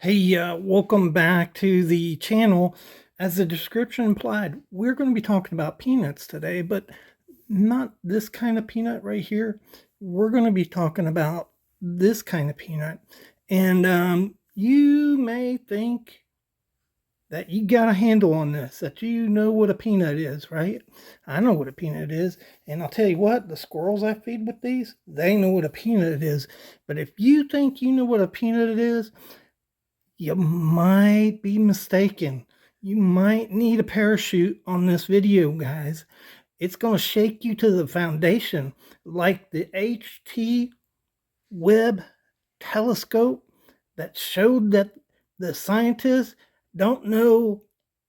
Hey, welcome back to the channel. As the description implied, we're going to be talking about peanuts today, but not this kind of peanut right here. We're going to be talking about this kind of peanut. And you may think that you got a handle on this, that you know what a peanut is, right? I know what a peanut is. And I'll tell you what, the squirrels I feed with these, they know what a peanut is. But if you think you know what a peanut is, you might be mistaken. You might need a parachute on this video, guys. It's going to shake you to the foundation like the HT Webb telescope that showed that the scientists don't know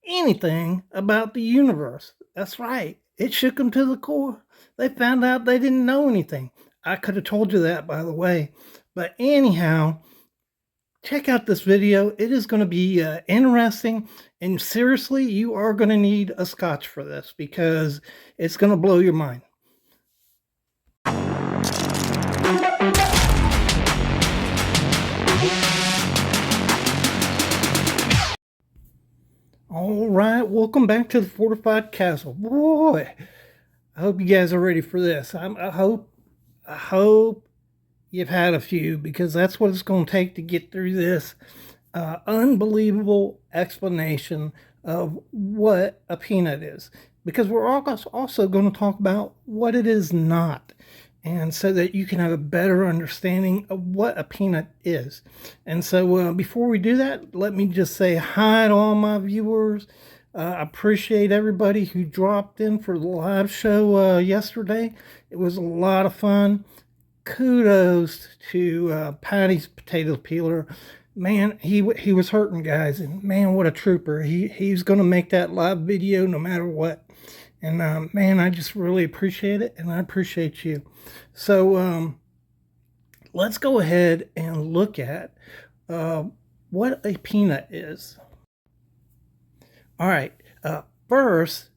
anything about the universe. That's right. It shook them to the core. They found out they didn't know anything. I could have told you that, by the way. But anyhow, check out this video. It is going to be interesting, and seriously, you are going to need a scotch for this because it's going to blow your mind. All right, welcome back to the fortified castle. Boy, I hope you guys are ready for this. I hope you've had a few, because that's what it's going to take to get through this unbelievable explanation of what a peanut is, because we're also going to talk about what it is not, and so that you can have a better understanding of what a peanut is. And so before we do that, let me just say hi to all my viewers. I appreciate everybody who dropped in for the live show yesterday. It was a lot of fun. Kudos to Patty's potato peeler. Man, he was hurting, guys, and man, what a trooper. He's going to make that live video no matter what. And man, I just really appreciate it, and I appreciate you. So let's go ahead and look at what a peanut is. All right. First,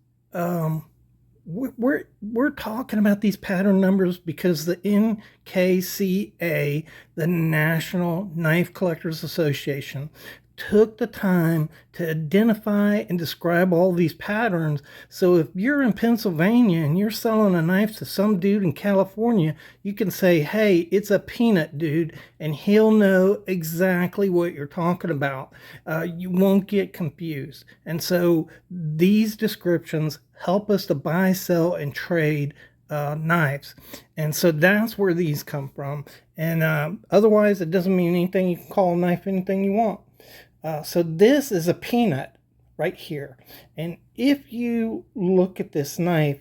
we're talking about these pattern numbers because the NKCA, the National Knife Collectors Association, took the time to identify and describe all these patterns. So if you're in Pennsylvania and you're selling a knife to some dude in California, you can say, hey, it's a peanut, dude, and he'll know exactly what you're talking about. You won't get confused. And so these descriptions help us to buy, sell, and trade knives. And so that's where these come from. And otherwise, it doesn't mean anything. You can call a knife anything you want. So this is a peanut right here. And if you look at this knife,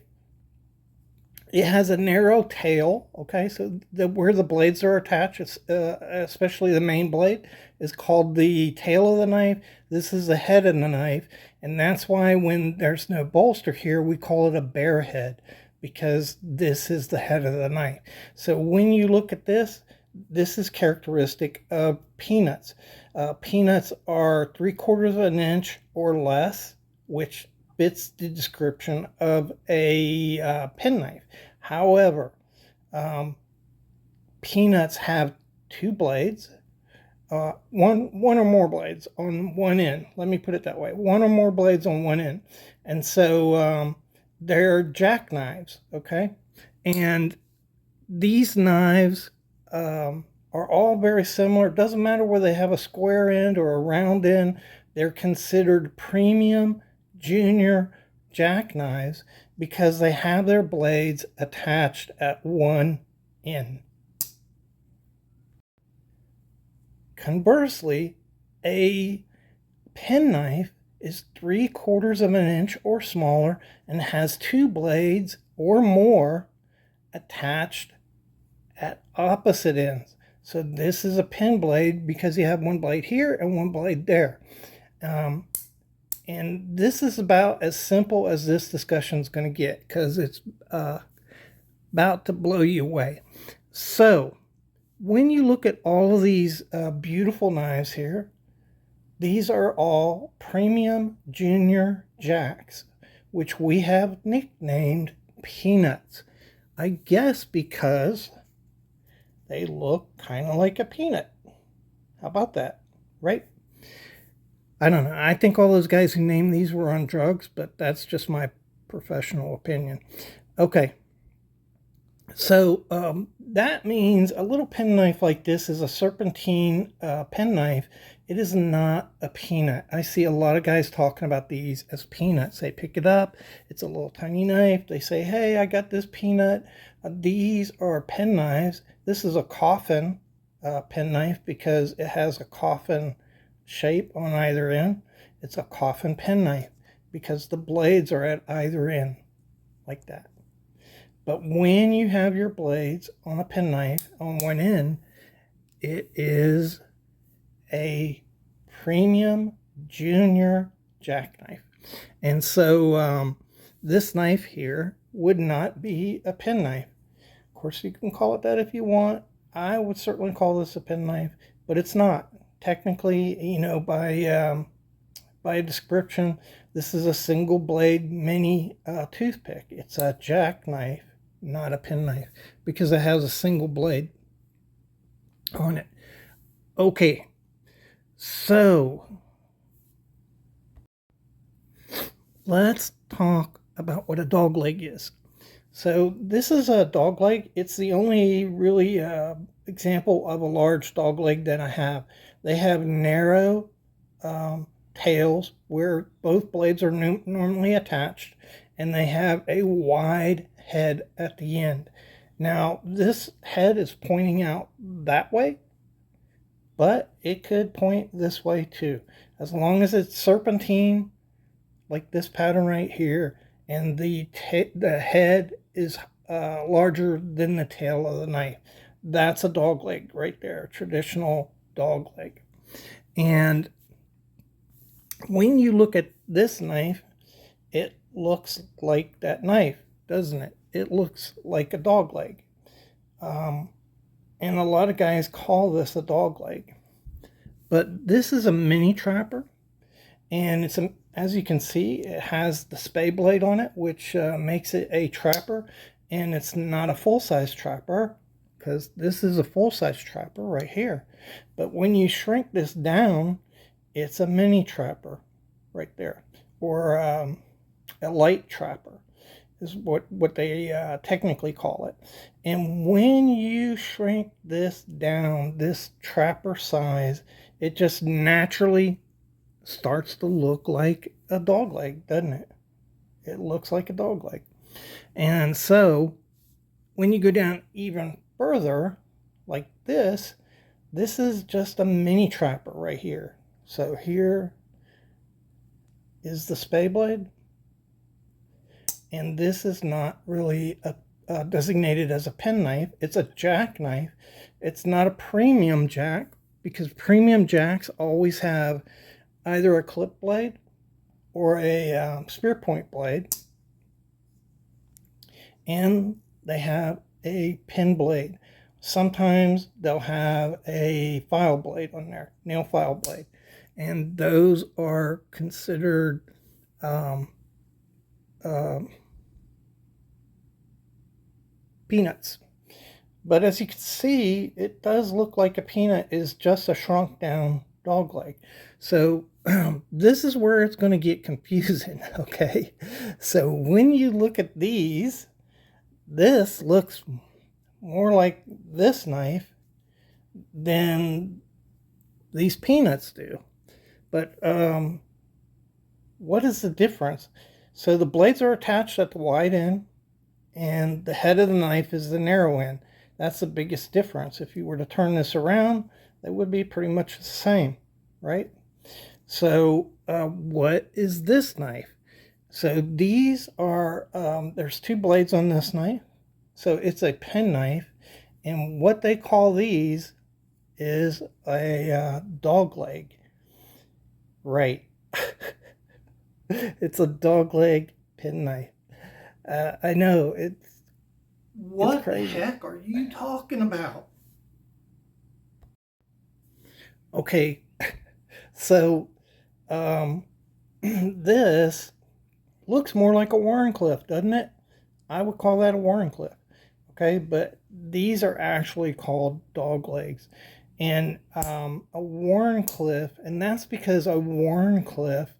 it has a narrow tail, okay? So where the blades are attached, especially the main blade, is called the tail of the knife. This is the head of the knife. And that's why when there's no bolster here, we call it a bear head, because this is the head of the knife. So when you look at this, this is characteristic of peanuts. Peanuts are 3/4 of an inch or less, which fits the description of a penknife. However, peanuts have two blades, one or more blades on one end. Let me put it that way: one or more blades on one end, and so they're jackknives. Okay, and these knives are all very similar. It doesn't matter whether they have a square end or a round end. They're considered premium junior jackknives because they have their blades attached at one end. Conversely, a penknife is 3/4 of an inch or smaller and has two blades or more attached at opposite ends. So this is a pen blade because you have one blade here and one blade there. And this is about as simple as this discussion is going to get, because it's about to blow you away. So when you look at all of these beautiful knives here, these are all premium junior jacks, which we have nicknamed peanuts. I guess because they look kind of like a peanut. How about that? Right? I don't know. I think all those guys who named these were on drugs, but that's just my professional opinion. Okay. So that means a little penknife like this is a serpentine penknife. It is not a peanut. I see a lot of guys talking about these as peanuts. They pick it up. It's a little tiny knife. They say, hey, I got this peanut. These are penknives. This is a coffin penknife because it has a coffin shape on either end. It's a coffin penknife because the blades are at either end like that. But when you have your blades on a penknife on one end, it is a premium junior jackknife. And so this knife here would not be a penknife. Of course, you can call it that if you want. I would certainly call this a penknife, but it's not. Technically, by description, this is a single blade mini toothpick. It's a jackknife, not a penknife, because it has a single blade on it. Okay, so let's talk about what a dog leg is. So this is a dog leg. It's the only really example of a large dog leg that I have. They have narrow tails where both blades are normally attached, and they have a wide head at the end. Now this head is pointing out that way, but it could point this way too, as long as it's serpentine like this pattern right here, and the head is larger than the tail of the knife. That's a dog leg right there, traditional dog leg. And when you look at this knife, it looks like that knife, doesn't it? It looks like a dog leg. And a lot of guys call this a dog leg. But this is a mini trapper, and as you can see, it has the spay blade on it, which makes it a trapper, and it's not a full-size trapper because this is a full-size trapper right here. But when you shrink this down, it's a mini trapper right there, or a light trapper is what they technically call it. And when you shrink this down, this trapper size, it just naturally starts to look like a dog leg, doesn't it? It looks like a dog leg. And so when you go down even further, like this is just a mini trapper right here. So here is the spay blade, and this is not really designated as a penknife. It's a jackknife. It's not a premium jack, because premium jacks always have either a clip blade or a spear point blade, and they have a pin blade. Sometimes they'll have a file blade on there, nail file blade, and those are considered peanuts. But as you can see, it does look like a peanut is just a shrunk down dog leg. So this is where it's going to get confusing, okay? So when you look at these, this looks more like this knife than these peanuts do. But what is the difference? So the blades are attached at the wide end, and the head of the knife is the narrow end. That's the biggest difference. If you were to turn this around, that would be pretty much the same, right? So what is this knife? So these are, there's two blades on this knife. So it's a pen knife. And what they call these is a dog leg. Right. It's a dog leg pen knife. I know, what the heck are you talking about? Okay, so this looks more like a Wharncliffe, doesn't it? I would call that a Wharncliffe. Okay, but these are actually called dog legs. And a Wharncliffe, and that's because a Wharncliffe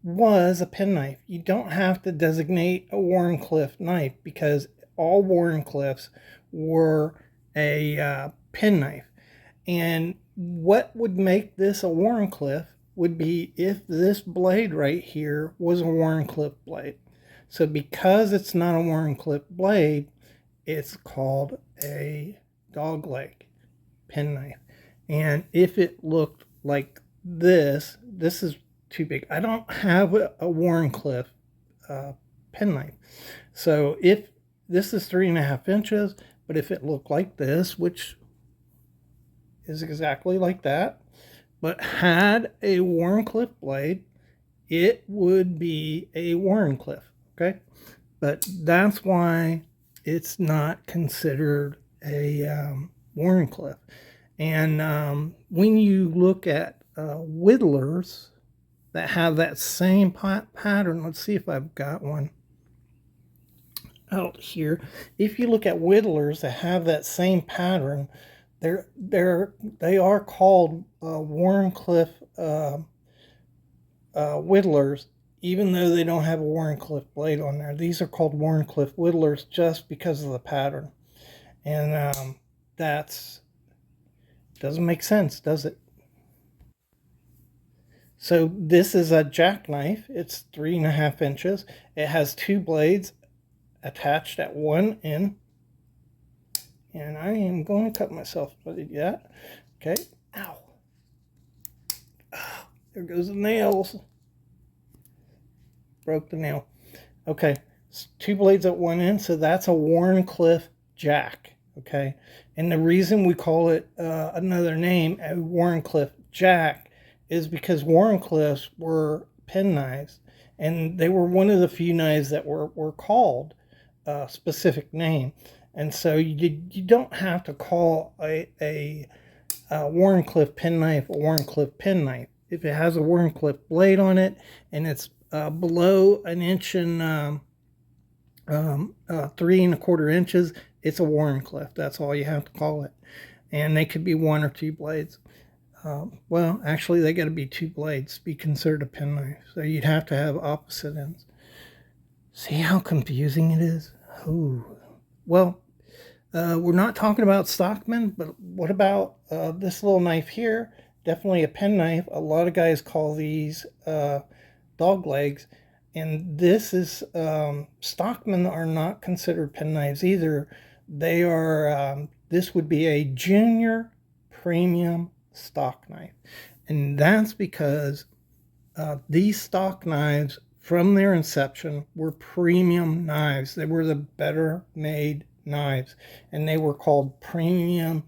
was a penknife. You don't have to designate a Wharncliffe knife because all Wharncliffes were a penknife. And what would make this a Wharncliffe would be if this blade right here was a Wharncliffe blade. So because it's not a Wharncliffe blade, it's called a dogleg penknife. And if it looked like this is too big. I don't have a Wharncliffe penknife. So if this is 3.5 inches, but if it looked like this, which is exactly like that, but had a Wharncliffe blade, it would be a Wharncliffe. Okay, but that's why it's not considered a Wharncliffe. And when you look at whittlers that have that same pattern, let's see if I've got one out here. If you look at whittlers that have that same pattern, they are called Wharncliffe whittlers, even though they don't have a Wharncliffe blade on there. These are called Wharncliffe whittlers just because of the pattern, and that's doesn't make sense, does it? So this is a jackknife. It's 3.5 inches. It has two blades attached at one end. And I am going to cut myself, but yet. Okay. Ow. Oh, there goes the nails. Broke the nail. Okay. Two blades at one end, so that's a Wharncliffe jack. Okay. And the reason we call it another name, a Wharncliffe jack, is because Wharncliffes were penknives, and they were one of the few knives that were called a specific name. And so you don't have to call a Wharncliffe penknife a Wharncliffe penknife. If it has a Wharncliffe blade on it and it's below an inch and 3.25 inches, it's a Wharncliffe. That's all you have to call it. And they could be one or two blades. Well, actually, they got to be two blades to be considered a penknife. So you'd have to have opposite ends. See how confusing it is? Ooh. Well, we're not talking about Stockman, but what about this little knife here? Definitely a penknife. A lot of guys call these dog legs. And this is, Stockman are not considered penknives either. They are, this would be a junior premium stock knife. And that's because these stock knives, from their inception, were premium knives. They were the better made knives, and they were called premium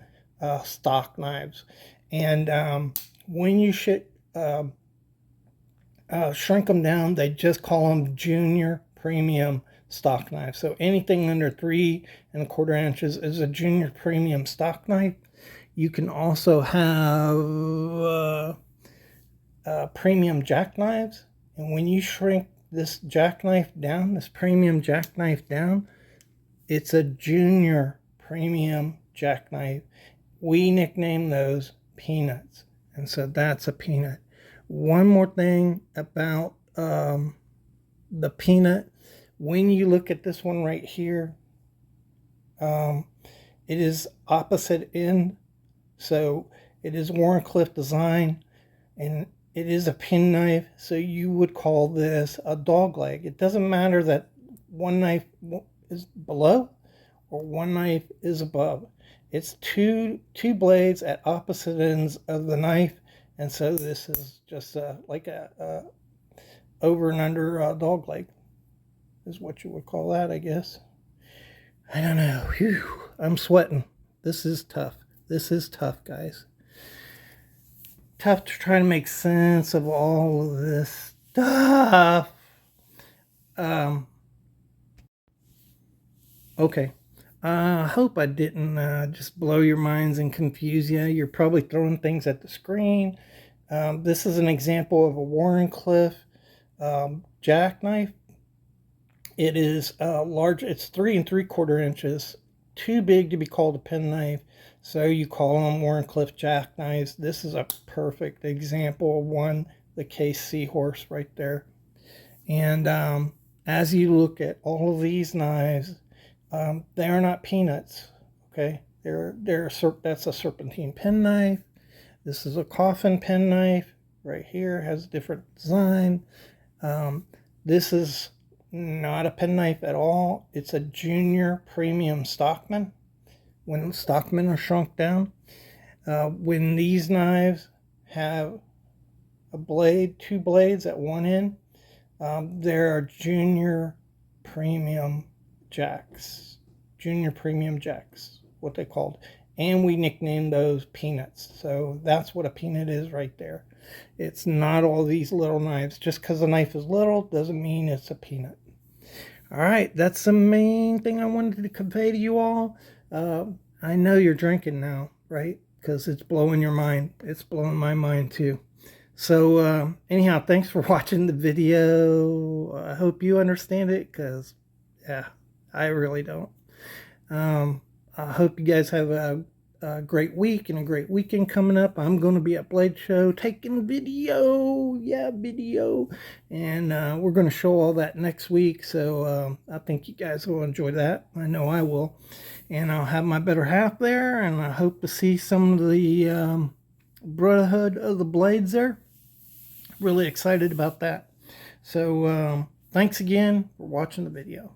stock knives. And when you should shrink them down, they just call them junior premium stock knives. So anything under 3.25 inches is a junior premium stock knife. You can also have premium jackknives, and when you shrink this jackknife down, this premium jackknife down, it's a junior premium jackknife. We nickname those peanuts, and so that's a peanut. One more thing about the peanut. When you look at this one right here, it is opposite end, so it is Wharncliffe design, and it is a penknife, so you would call this a dog leg. It doesn't matter that one knife is below or one knife is above. It's two blades at opposite ends of the knife, and so this is just like a over and under dog leg is what you would call that, I guess. I don't know. Whew, I'm sweating. This is tough. This is tough, guys. Tough to try to make sense of all of this stuff. Okay. I hope I didn't just blow your minds and confuse you. You're probably throwing things at the screen. This is an example of a Wharncliffe jackknife. It is large. It's 3.75 inches. Too big to be called a penknife. So you call them Wharncliffe jackknives. This is a perfect example of one, the Case Seahorse right there. And as you look at all of these knives, they are not peanuts. Okay, that's a serpentine penknife. This is a coffin penknife. Right here has a different design. This is not a penknife at all. It's a junior premium Stockman. When Stockman are shrunk down, when these knives have a blade, two blades at one end, there are junior premium jacks. Junior premium jacks, what they called. And we nicknamed those peanuts. So that's what a peanut is right there. It's not all these little knives. Just because a knife is little doesn't mean it's a peanut. All right, that's the main thing I wanted to convey to you all. I know you're drinking now, right? Because it's blowing your mind. It's blowing my mind too. So anyhow, thanks for watching the video. I hope you understand it, because yeah, I really don't. I hope you guys have a great week and a great weekend coming up. I'm going to be at Blade Show taking video. Yeah, video. And we're going to show all that next week. So I think you guys will enjoy that. I know I will. And I'll have my better half there. And I hope to see some of the Brotherhood of the Blades there. Really excited about that. So thanks again for watching the video.